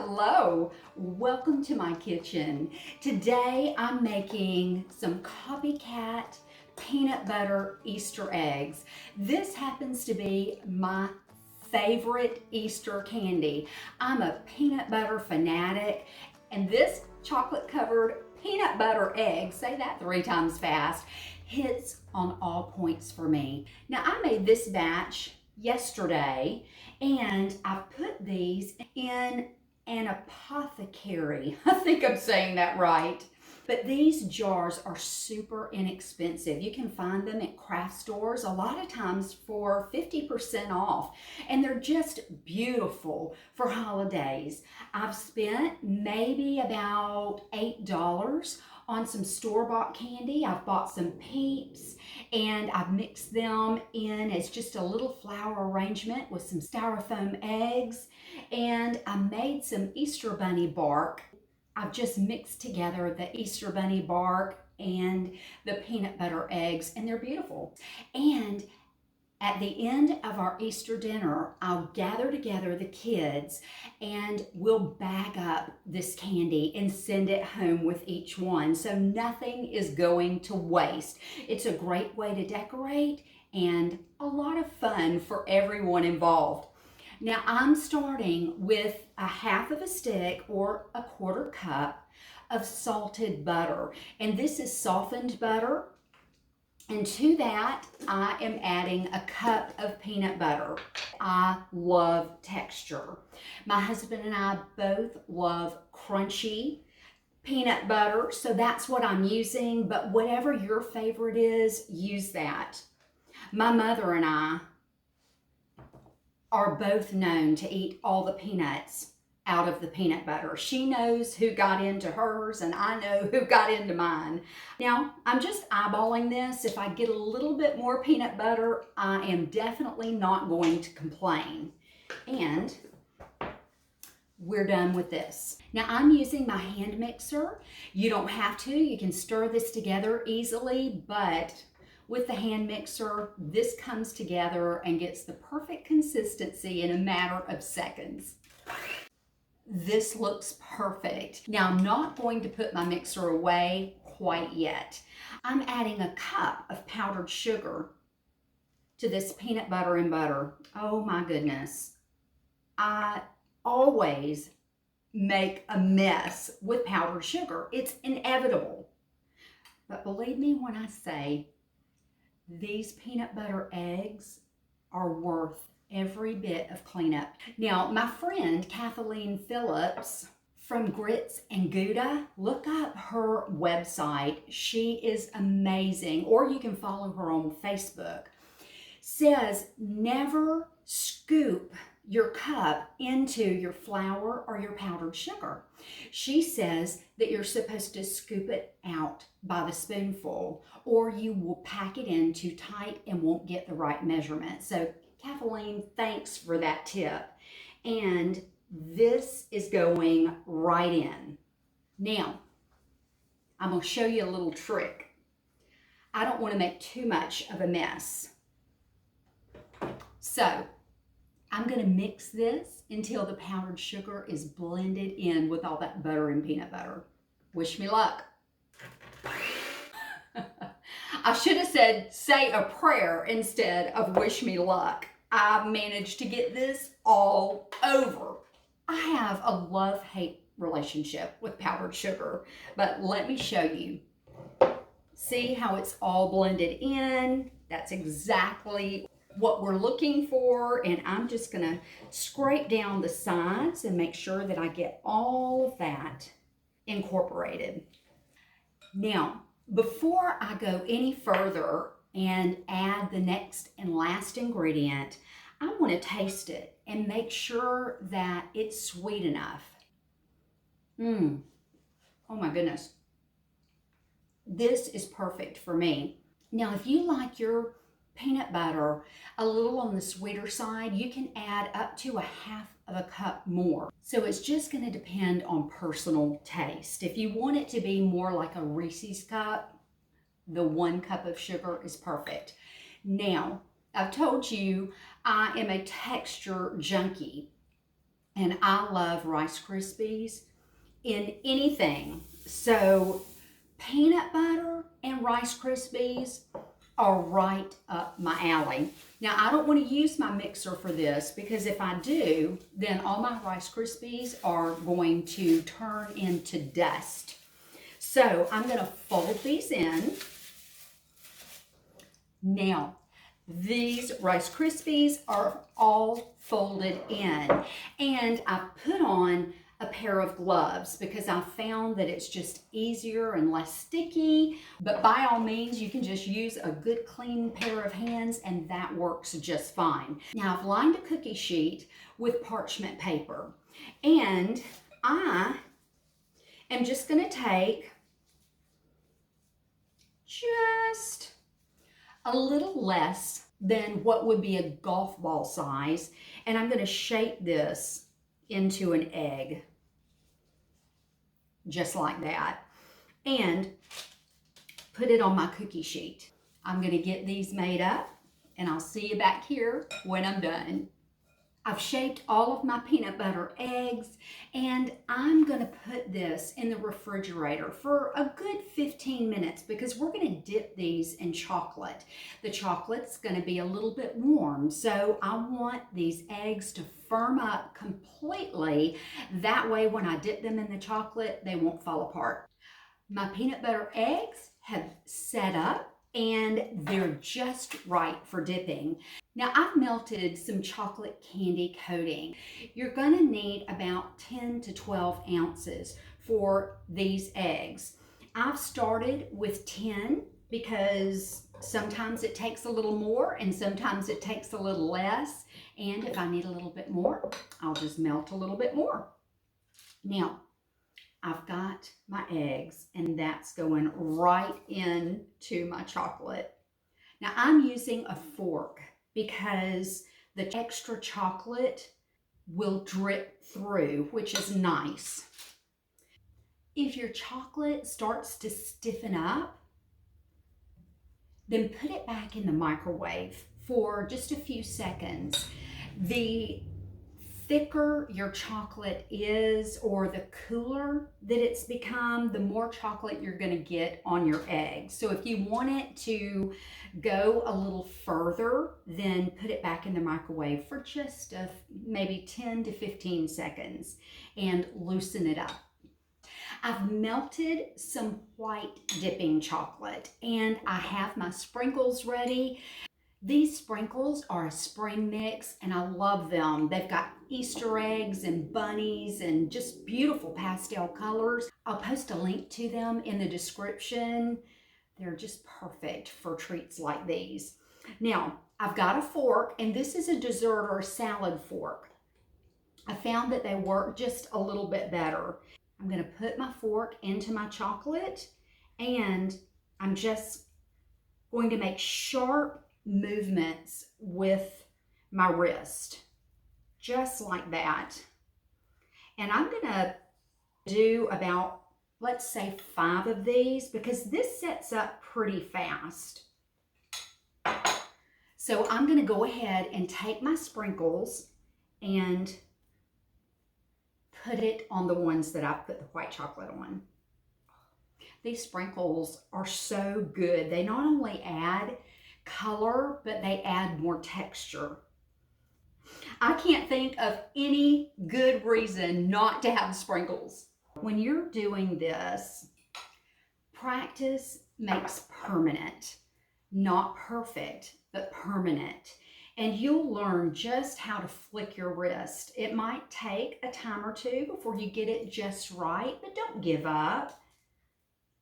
Hello, welcome to my kitchen. Today I'm making some Copycat peanut butter Easter eggs. This happens to be my favorite Easter candy. I'm a peanut butter fanatic, and this chocolate covered peanut butter egg, say that 3 times fast, hits on all points for me. Now I made this batch yesterday and I put these in an apothecary. I think I'm saying that right. But these jars are super inexpensive. You can find them at craft stores a lot of times for 50% off. And they're just beautiful for holidays. I've spent maybe about $8 on some store-bought candy. I've bought some Peeps and I've mixed them in as just a little flower arrangement with some styrofoam eggs. And I made some Easter bunny bark. I've just mixed together the Easter bunny bark and the peanut butter eggs, and they're beautiful. And at the end of our Easter dinner, I'll gather together the kids and we'll bag up this candy and send it home with each one. So nothing is going to waste. It's a great way to decorate and a lot of fun for everyone involved. Now I'm starting with a half of a stick or a 1/4 cup of salted butter. And this is softened butter. And to that, I am adding a cup of peanut butter. I love texture. My husband and I both love crunchy peanut butter, so that's what I'm using, but whatever your favorite is, use that. My mother and I are both known to eat all the peanuts out of the peanut butter. She knows who got into hers and I know who got into mine. Now, I'm just eyeballing this. If I get a little bit more peanut butter, I am definitely not going to complain. And we're done with this. Now I'm using my hand mixer. You don't have to, you can stir this together easily, but with the hand mixer, this comes together and gets the perfect consistency in a matter of seconds. This looks perfect. Now I'm not going to put my mixer away quite yet. I'm adding a cup of powdered sugar to this peanut butter and butter. Oh my goodness. I always make a mess with powdered sugar. It's inevitable. But believe me when I say these peanut butter eggs are worth every bit of cleanup. Now, my friend Kathleen Phillips from Grits and Gouda, look up her website. She is amazing, or you can follow her on Facebook. Says never scoop your cup into your flour or your powdered sugar. She says that you're supposed to scoop it out by the spoonful or you will pack it in too tight and won't get the right measurement. So Kathleen, thanks for that tip. And this is going right in. Now, I'm going to show you a little trick. I don't want to make too much of a mess. So, I'm going to mix this until the powdered sugar is blended in with all that butter and peanut butter. Wish me luck. I should have said say a prayer instead of wish me luck. I managed to get this all over. I have a love-hate relationship with powdered sugar, but let me show you. See how it's all blended in? That's exactly what we're looking for, and I'm just gonna scrape down the sides and make sure that I get all of that incorporated. Now, before I go any further and add the next and last ingredient, I want to taste it and make sure that it's sweet enough. Oh my goodness. This is perfect for me. Now, if you like your peanut butter a little on the sweeter side, you can add up to a half of a cup more. So it's just going to depend on personal taste. If you want it to be more like a Reese's cup, the 1 cup of sugar is perfect. Now, I've told you I am a texture junkie. and I love Rice Krispies in anything. So peanut butter and Rice Krispies are right up my alley. Now, I don't want to use my mixer for this because if I do, then all my Rice Krispies are going to turn into dust. So I'm going to fold these in. Now, these Rice Krispies are all folded in, and I put on a pair of gloves because I found that it's just easier and less sticky, but by all means you can just use a good clean pair of hands and that works just fine. Now I've lined a cookie sheet with parchment paper, and I am just going to take just a little less than what would be a golf ball size, and I'm going to shape this into an egg, just like that, and put it on my cookie sheet. I'm going to get these made up, and I'll see you back here when I'm done. I've shaped all of my peanut butter eggs, and I'm going to put this in the refrigerator for a good 15 minutes because we're going to dip these in chocolate. The chocolate's going to be a little bit warm, so I want these eggs to firm up completely. That way, when I dip them in the chocolate, they won't fall apart. My peanut butter eggs have set up, and they're just right for dipping. Now I've melted some chocolate candy coating. You're gonna need about 10 to 12 ounces for these eggs. I've started with 10 because sometimes it takes a little more and sometimes it takes a little less. And if I need a little bit more, I'll just melt a little bit more. Now, I've got my eggs, and that's going right into my chocolate. Now I'm using a fork because the extra chocolate will drip through, which is nice. If your chocolate starts to stiffen up, then put it back in the microwave for just a few seconds. The thicker your chocolate is, or the cooler that it's become, the more chocolate you're going to get on your eggs. So if you want it to go a little further, then put it back in the microwave for just maybe 10 to 15 seconds and loosen it up. I've melted some white dipping chocolate, and I have my sprinkles ready. These sprinkles are a spring mix, and I love them. They've got Easter eggs and bunnies and just beautiful pastel colors. I'll post a link to them in the description. They're just perfect for treats like these. Now, I've got a fork, and this is a dessert or salad fork. I found that they work just a little bit better. I'm going to put my fork into my chocolate, and I'm just going to make sharp movements with my wrist, just like that. And I'm gonna do about, let's say, 5 of these because this sets up pretty fast. So I'm gonna go ahead and take my sprinkles and put it on the ones that I put the white chocolate on. These sprinkles are so good. They not only add color, but they add more texture. I can't think of any good reason not to have sprinkles. When you're doing this, practice makes permanent. Not perfect, but permanent. And you'll learn just how to flick your wrist. It might take a time or two before you get it just right, but don't give up.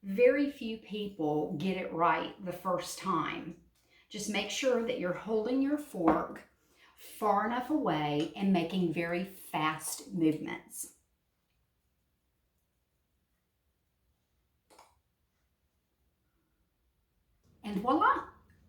Very few people get it right the first time. Just make sure that you're holding your fork far enough away and making very fast movements. And voila,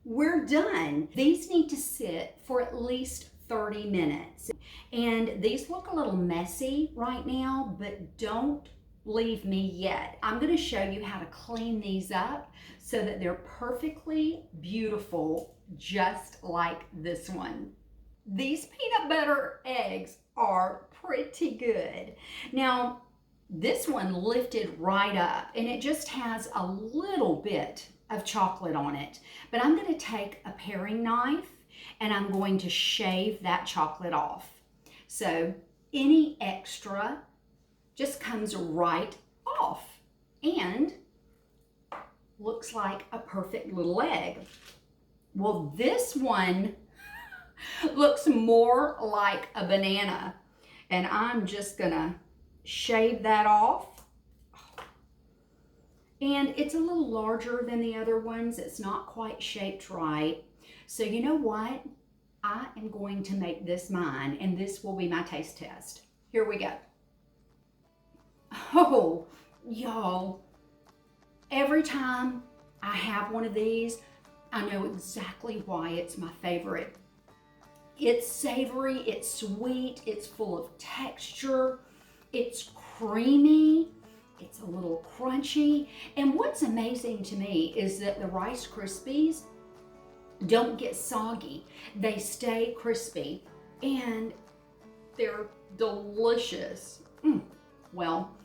we're done. These need to sit for at least 30 minutes. And these look a little messy right now, but don't leave me yet. I'm going to show you how to clean these up so that they're perfectly beautiful, just like this one. These peanut butter eggs are pretty good. Now, this one lifted right up and it just has a little bit of chocolate on it. But I'm going to take a paring knife and I'm going to shave that chocolate off. So any extra just comes right off and looks like a perfect little egg. Well, this one looks more like a banana, and I'm just gonna shave that off. And it's a little larger than the other ones. It's not quite shaped right. So you know what? I am going to make this mine, and this will be my taste test. Here we go. Oh, y'all, every time I have one of these, I know exactly why it's my favorite. It's savory, it's sweet, it's full of texture, it's creamy, it's a little crunchy. And what's amazing to me is that the Rice Krispies don't get soggy. They stay crispy and they're delicious. Well,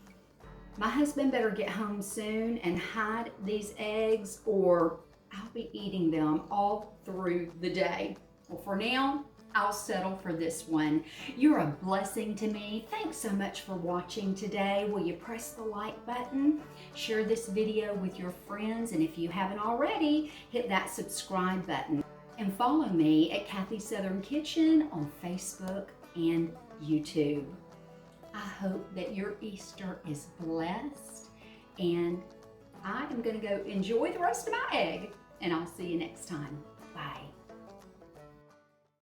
my husband better get home soon and hide these eggs or I'll be eating them all through the day. Well, for now, I'll settle for this one. You're a blessing to me. Thanks so much for watching today. Will you press the like button? Share this video with your friends, and if you haven't already, hit that subscribe button. And follow me at Kathy's Southern Kitchen on Facebook and YouTube. I hope that your Easter is blessed, and I am going to go enjoy the rest of my egg, and I'll see you next time. Bye.